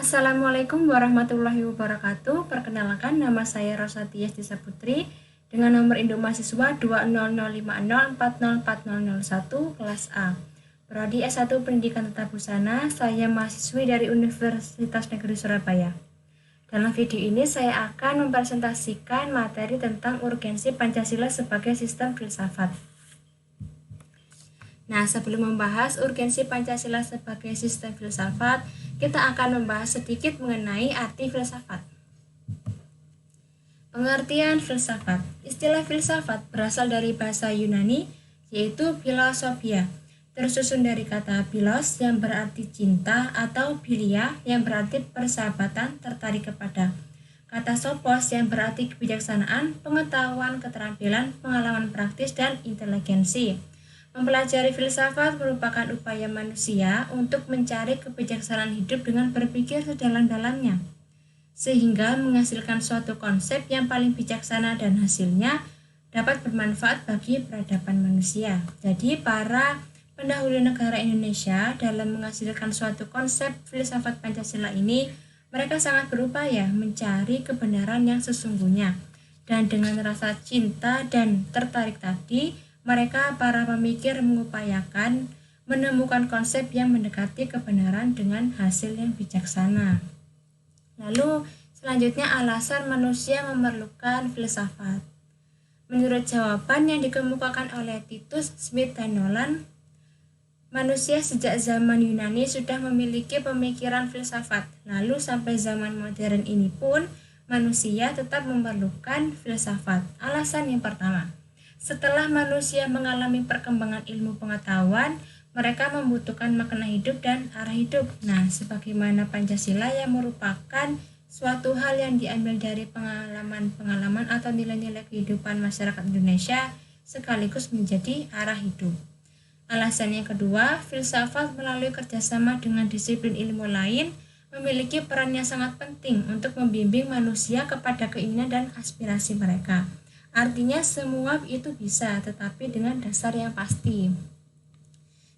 Assalamualaikum warahmatullahi wabarakatuh. Perkenalkan, nama saya Rosati Yasdisa Putri dengan nomor induk mahasiswa 20050404001 kelas A. Prodi S1 Pendidikan Tata Busana, saya mahasiswi dari Universitas Negeri Surabaya. Dalam video ini saya akan mempresentasikan materi tentang urgensi Pancasila sebagai sistem filsafat. Nah, sebelum membahas urgensi Pancasila sebagai sistem filsafat, kita akan membahas sedikit mengenai arti filsafat. Pengertian filsafat. Istilah filsafat berasal dari bahasa Yunani, yaitu philosophia, tersusun dari kata philos yang berarti cinta atau philia yang berarti persahabatan, tertarik kepada. Kata sophos yang berarti kebijaksanaan, pengetahuan, keterampilan, pengalaman praktis, dan inteligensi. Mempelajari filsafat merupakan upaya manusia untuk mencari kebijaksanaan hidup dengan berpikir sedalam-dalamnya, sehingga menghasilkan suatu konsep yang paling bijaksana dan hasilnya dapat bermanfaat bagi peradaban manusia. Jadi para pendahulu negara Indonesia dalam menghasilkan suatu konsep filsafat Pancasila ini, mereka sangat berupaya mencari kebenaran yang sesungguhnya. Dan dengan rasa cinta dan tertarik tadi, mereka para pemikir mengupayakan menemukan konsep yang mendekati kebenaran dengan hasil yang bijaksana. Lalu selanjutnya alasan manusia memerlukan filsafat. Menurut jawaban yang dikemukakan oleh Titus, Smith, dan Nolan, manusia sejak zaman Yunani sudah memiliki pemikiran filsafat. Lalu sampai zaman modern ini pun manusia tetap memerlukan filsafat. Alasan yang pertama, setelah manusia mengalami perkembangan ilmu pengetahuan, mereka membutuhkan makna hidup dan arah hidup. Nah, sebagaimana Pancasila yang merupakan suatu hal yang diambil dari pengalaman-pengalaman atau nilai-nilai kehidupan masyarakat Indonesia sekaligus menjadi arah hidup. Alasan yang kedua, filsafat melalui kerjasama dengan disiplin ilmu lain memiliki peran yang sangat penting untuk membimbing manusia kepada keinginan dan aspirasi mereka. Artinya semua itu bisa, tetapi dengan dasar yang pasti.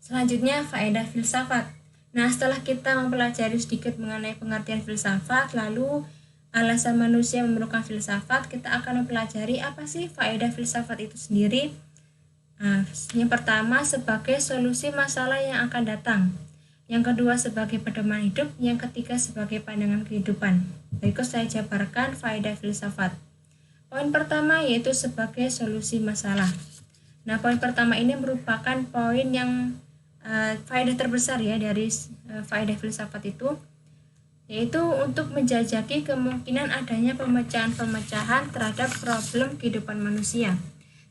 Selanjutnya, faedah filsafat. Nah, setelah kita mempelajari sedikit mengenai pengertian filsafat, lalu alasan manusia memerlukan filsafat, kita akan mempelajari apa sih faedah filsafat itu sendiri. Nah, yang pertama sebagai solusi masalah yang akan datang. Yang kedua sebagai pedoman hidup, yang ketiga sebagai pandangan kehidupan. Berikut saya jabarkan faedah filsafat. Poin pertama yaitu sebagai solusi masalah. Nah, poin pertama ini merupakan poin yang faedah terbesar ya dari faedah filsafat itu, yaitu untuk menjajaki kemungkinan adanya pemecahan-pemecahan terhadap problem kehidupan manusia.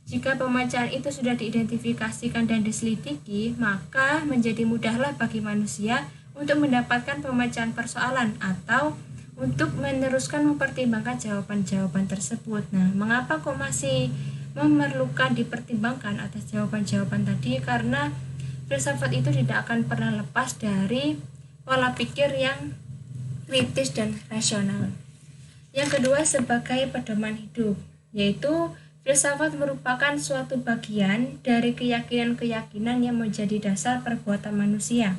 Jika pemecahan itu sudah diidentifikasikan dan diselidiki, maka menjadi mudahlah bagi manusia untuk mendapatkan pemecahan persoalan atau untuk meneruskan mempertimbangkan jawaban-jawaban tersebut. Nah, mengapa kok masih memerlukan dipertimbangkan atas jawaban-jawaban tadi? Karena filsafat itu tidak akan pernah lepas dari pola pikir yang kritis dan rasional. Yang kedua sebagai pedoman hidup, yaitu filsafat merupakan suatu bagian dari keyakinan-keyakinan yang menjadi dasar perbuatan manusia.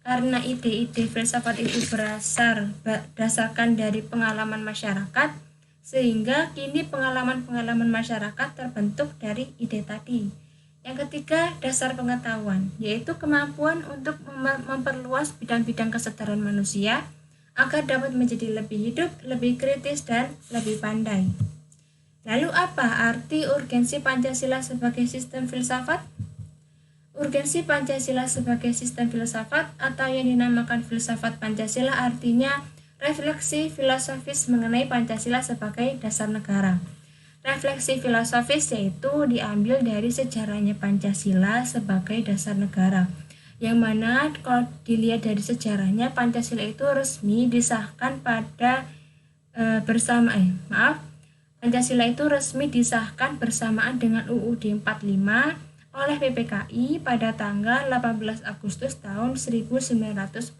Karena ide-ide filsafat itu berdasarkan dari pengalaman masyarakat, sehingga kini pengalaman-pengalaman masyarakat terbentuk dari ide tadi. Yang ketiga, dasar pengetahuan, yaitu kemampuan untuk memperluas bidang-bidang kesadaran manusia agar dapat menjadi lebih hidup, lebih kritis, dan lebih pandai. Lalu apa arti urgensi Pancasila sebagai sistem filsafat? Urgensi Pancasila sebagai sistem filsafat atau yang dinamakan filsafat Pancasila artinya refleksi filosofis mengenai Pancasila sebagai dasar negara. Refleksi filosofis yaitu diambil dari sejarahnya Pancasila sebagai dasar negara, yang mana kalau dilihat dari sejarahnya Pancasila itu resmi disahkan Pancasila itu resmi disahkan bersamaan dengan UUD 45 oleh PPKI pada tanggal 18 Agustus tahun 1945.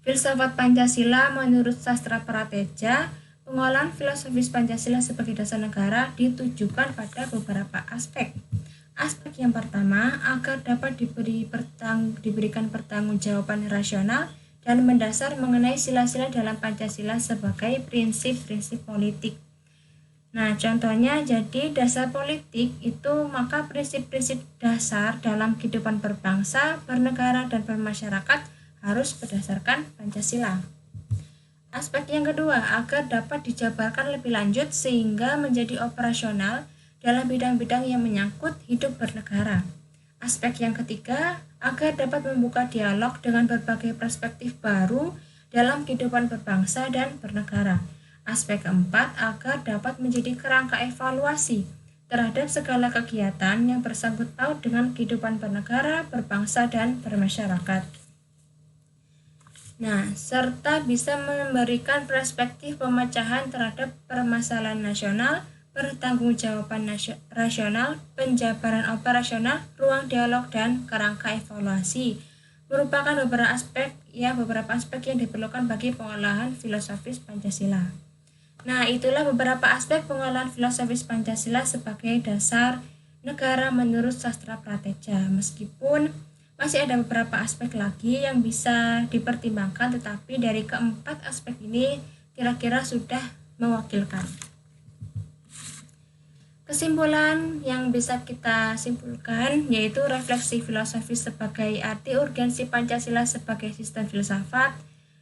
Filsafat Pancasila menurut sastra Prateja, pengolahan filosofis Pancasila sebagai dasar negara ditujukan pada beberapa aspek. Aspek yang pertama, agar dapat diberikan pertanggungjawaban rasional dan mendasar mengenai sila-sila dalam Pancasila sebagai prinsip-prinsip politik. Nah, contohnya jadi dasar politik itu maka prinsip-prinsip dasar dalam kehidupan berbangsa, bernegara, dan bermasyarakat harus berdasarkan Pancasila. Aspek yang kedua, agar dapat dijabarkan lebih lanjut sehingga menjadi operasional dalam bidang-bidang yang menyangkut hidup bernegara. Aspek yang ketiga, agar dapat membuka dialog dengan berbagai perspektif baru dalam kehidupan berbangsa dan bernegara. Aspek keempat, agar dapat menjadi kerangka evaluasi terhadap segala kegiatan yang bersangkut paut dengan kehidupan bernegara, berbangsa, dan bermasyarakat. Nah, serta bisa memberikan perspektif pemecahan terhadap permasalahan nasional, pertanggungjawaban rasional, penjabaran operasional, ruang dialog, dan kerangka evaluasi merupakan beberapa aspek yang diperlukan bagi pengolahan filosofis Pancasila. Nah, itulah beberapa aspek pengolahan filosofis Pancasila sebagai dasar negara menurut sastra Prateja. Meskipun masih ada beberapa aspek lagi yang bisa dipertimbangkan, tetapi dari keempat aspek ini kira-kira sudah mewakilkan. Kesimpulan yang bisa kita simpulkan yaitu refleksi filosofis sebagai arti urgensi Pancasila sebagai sistem filsafat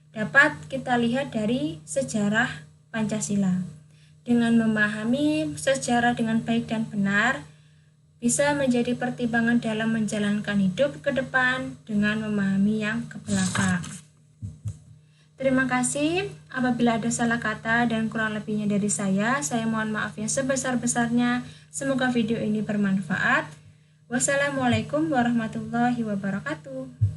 dapat kita lihat dari sejarah Pancasila. Dengan memahami sejarah dengan baik dan benar, bisa menjadi pertimbangan dalam menjalankan hidup ke depan dengan memahami yang ke belakang. Terima kasih. Apabila ada salah kata dan kurang lebihnya dari saya mohon maaf yang sebesar-besarnya. Semoga video ini bermanfaat. Wassalamualaikum warahmatullahi wabarakatuh.